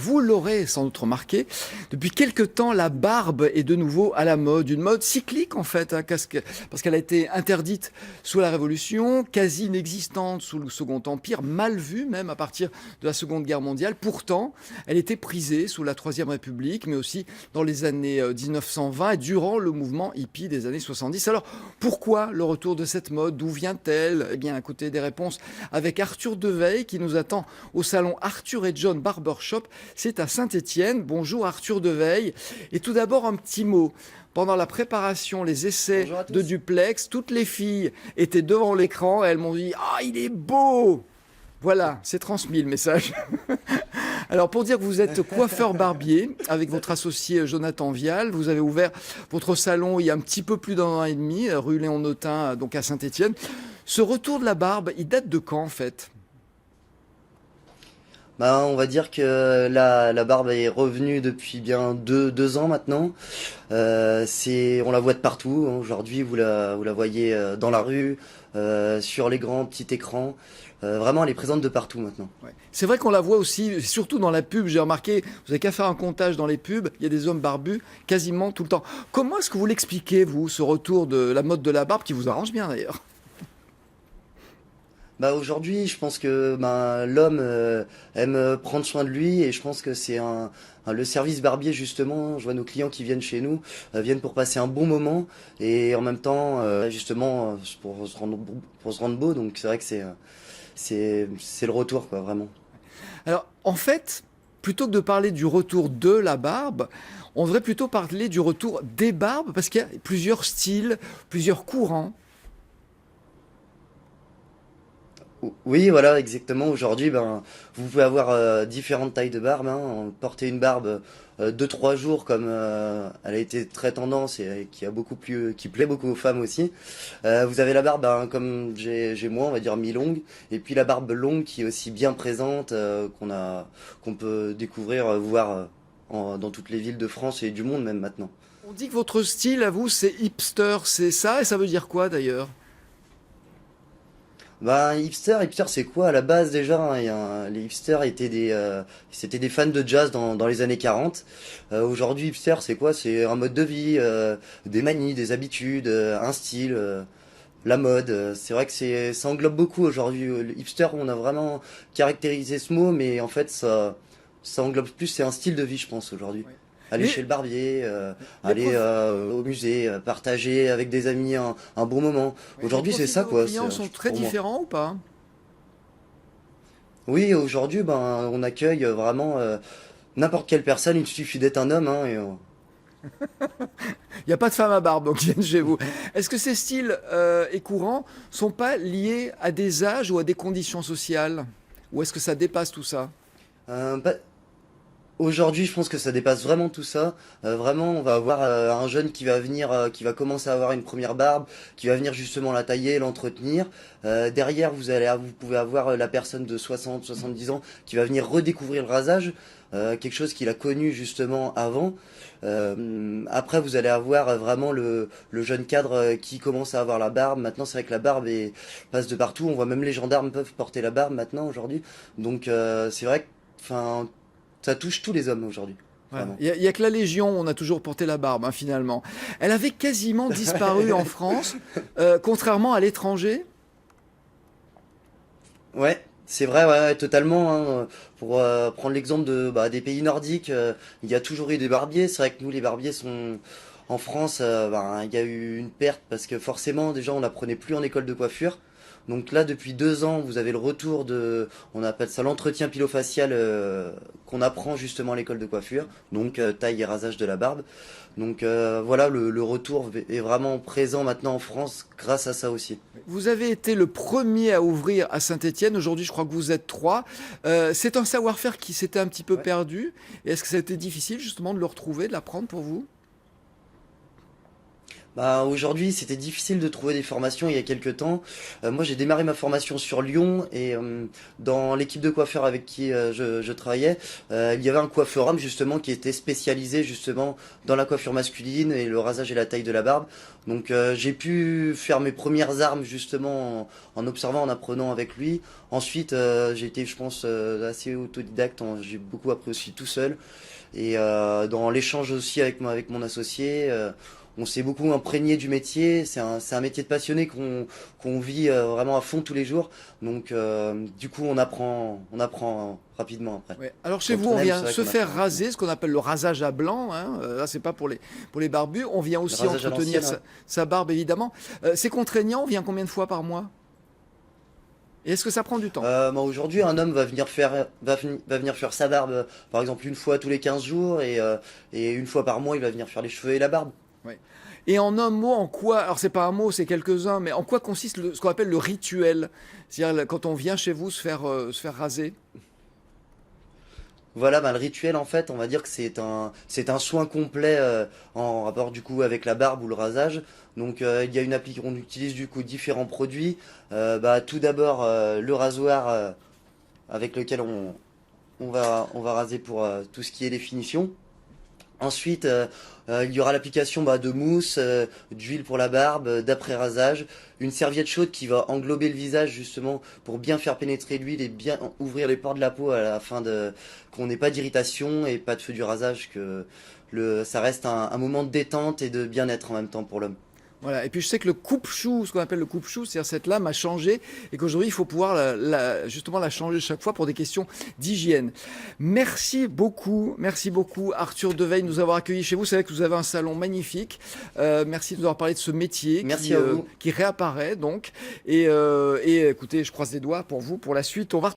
vous l'aurez sans doute remarqué, depuis quelque temps, la barbe est de nouveau à la mode. Une mode cyclique en fait, hein, parce qu'elle a été interdite sous la Révolution, quasi inexistante sous le Second Empire, mal vue même à partir de la Seconde Guerre mondiale. Pourtant, elle était prisée sous la Troisième République, mais aussi dans les années 1920 et durant le mouvement hippie des années 70. Alors, pourquoi le retour de cette mode? D'où vient-elle? Eh bien, à côté des réponses avec Arthur Deveil qui nous attend au salon Arthur et John Barbershop. C'est à Saint-Étienne. Bonjour Arthur Deveil. Et tout d'abord, un petit mot. Pendant la préparation, les essais de duplex, toutes les filles étaient devant l'écran et elles m'ont dit « Ah, il est beau !» Voilà, c'est transmis le message. Alors, pour dire que vous êtes coiffeur-barbier avec votre associé Jonathan Vial, vous avez ouvert votre salon il y a un petit peu plus d'un an et demi, rue Léon-Notin, donc à Saint-Étienne. Ce retour de la barbe, il date de quand en fait? Bah, on va dire que la barbe est revenue depuis bien deux ans maintenant. On la voit de partout, hein. Aujourd'hui, vous la voyez dans la rue, sur les grands petits écrans. Vraiment, elle est présente de partout maintenant. Ouais. C'est vrai qu'on la voit aussi, surtout dans la pub. J'ai remarqué, vous n'avez qu'à faire un comptage dans les pubs, il y a des hommes barbus quasiment tout le temps. Comment est-ce que vous l'expliquez, vous, ce retour de la mode de la barbe qui vous arrange bien d'ailleurs? Bah aujourd'hui, je pense que l'homme aime prendre soin de lui et je pense que c'est le service barbier justement. Je vois nos clients qui viennent chez nous viennent pour passer un bon moment et en même temps justement pour se rendre beau. Donc c'est vrai que c'est le retour quoi vraiment. Alors, en fait, plutôt que de parler du retour de la barbe, on devrait plutôt parler du retour des barbes, parce qu'il y a plusieurs styles, plusieurs courants. Oui, voilà, exactement. Aujourd'hui, vous pouvez avoir différentes tailles de barbe, hein. Porter une barbe 2-3 jours, comme elle a été très tendance et qui a qui plaît beaucoup aux femmes aussi. Vous avez la barbe, comme j'ai moi, on va dire mi-longue, et puis la barbe longue qui est aussi bien présente, qu'on peut découvrir, voir dans toutes les villes de France et du monde même maintenant. On dit que votre style, à vous, c'est hipster, c'est ça, et ça veut dire quoi d'ailleurs? Bah, hipster, c'est quoi à la base déjà, hein, les hipsters c'était des fans de jazz dans les années 40. Aujourd'hui, hipster, c'est quoi? C'est un mode de vie, des manies, des habitudes, un style, la mode. C'est vrai que ça englobe beaucoup aujourd'hui. Le hipster, on a vraiment caractérisé ce mot, mais en fait, ça englobe plus, c'est un style de vie, je pense, aujourd'hui. Ouais. Aller chez Les, le barbier, les, aller prof- au musée, partager avec des amis un bon moment. ouais, les Aujourd'hui, c'est profils de ça, vos quoi, clients sont très pour moi. différents ou pas? Oui, aujourd'hui, on accueille vraiment n'importe quelle personne. Il suffit d'être un homme, hein, Il n'y a pas de femmes à barbe qui viennent chez vous. Est-ce que ces styles et courants sont pas liés à des âges ou à des conditions sociales? Ou est-ce que ça dépasse tout ça? bah, aujourd'hui, je pense que ça dépasse vraiment tout ça. Vraiment, on va avoir un jeune qui va venir, qui va commencer à avoir une première barbe, qui va venir justement la tailler, l'entretenir. Derrière, vous pouvez avoir la personne de 60, 70 ans qui va venir redécouvrir le rasage, quelque chose qu'il a connu justement avant. Après, vous allez avoir vraiment le jeune cadre qui commence à avoir la barbe. Maintenant, c'est vrai que passe de partout. On voit même les gendarmes peuvent porter la barbe maintenant aujourd'hui. Donc, c'est vrai que, enfin, ça touche tous les hommes aujourd'hui, Voilà. vraiment. Il y a que la Légion, on a toujours porté la barbe, hein, finalement. Elle avait quasiment disparu en France, contrairement à l'étranger. Ouais, c'est vrai, ouais, ouais, totalement, hein. Pour prendre l'exemple des pays nordiques, il y a toujours eu des barbiers. C'est vrai que nous, les barbiers sont en France, il y a eu une perte parce que forcément, déjà, on n'apprenait plus en école de coiffure. Donc là, depuis 2 ans, vous avez le retour on appelle ça l'entretien pilofacial qu'on apprend justement à l'école de coiffure. Donc taille et rasage de la barbe. Donc voilà, le retour est vraiment présent maintenant en France grâce à ça aussi. Vous avez été le premier à ouvrir à Saint-Étienne. Aujourd'hui, je crois que vous êtes trois. C'est un savoir-faire qui s'était un petit peu Ouais. perdu. Et est-ce que ça a été difficile justement de le retrouver, de l'apprendre pour vous? Bah, aujourd'hui, c'était difficile de trouver des formations il y a quelques temps. Moi, j'ai démarré ma formation sur Lyon et dans l'équipe de coiffeurs avec qui je travaillais, il y avait un coiffeur homme justement qui était spécialisé justement dans la coiffure masculine et le rasage et la taille de la barbe. Donc, j'ai pu faire mes premières armes justement en observant, en apprenant avec lui. Ensuite, j'ai été, je pense, assez autodidacte. J'ai beaucoup appris aussi tout seul. Et dans l'échange aussi avec mon associé. On s'est beaucoup imprégné du métier. C'est un métier de passionné qu'on vit vraiment à fond tous les jours. Donc, du coup, on apprend rapidement après. Ouais. Alors chez Quand vous, on on aime, c'est vient vrai se qu'on faire apprend rapidement. raser, ce qu'on appelle le rasage à blanc, hein. Là, c'est pas pour les barbus. On vient Le aussi rasage à entretenir l'ancienne, ouais. sa barbe, évidemment. C'est contraignant, on vient combien de fois par mois? Et est-ce que ça prend du temps? Bah, aujourd'hui, un homme va venir faire sa barbe, par exemple, une fois tous les 15 jours et une fois par mois, il va venir faire les cheveux et la barbe. Ouais. Et en un mot, en quoi, alors c'est pas un mot, c'est quelques-uns, mais en quoi consiste ce qu'on appelle le rituel? C'est-à-dire quand on vient chez vous se faire raser? Voilà, bah, le rituel, en fait, on va dire que c'est un soin complet en rapport du coup avec la barbe ou le rasage. Donc, il y a on utilise du coup différents produits. Bah, tout d'abord, le rasoir avec lequel on va raser pour tout ce qui est définition. Ensuite, il y aura l'application bah, de mousse, d'huile pour la barbe, d'après-rasage, une serviette chaude qui va englober le visage justement pour bien faire pénétrer l'huile et bien ouvrir les pores de la peau afin de qu'on n'ait pas d'irritation et pas de feu du rasage, que ça reste un moment de détente et de bien-être en même temps pour l'homme. Voilà. Et puis je sais que le coupe-chou, ce qu'on appelle le coupe-chou, c'est-à-dire cette lame a changé et qu'aujourd'hui il faut pouvoir justement la changer chaque fois pour des questions d'hygiène. Merci beaucoup Arthur Deveille de nous avoir accueillis chez vous. C'est vrai que vous avez un salon magnifique. Merci de nous avoir parlé de ce métier Merci à vous. qui réapparaît donc. Et écoutez, je croise les doigts pour vous pour la suite. On va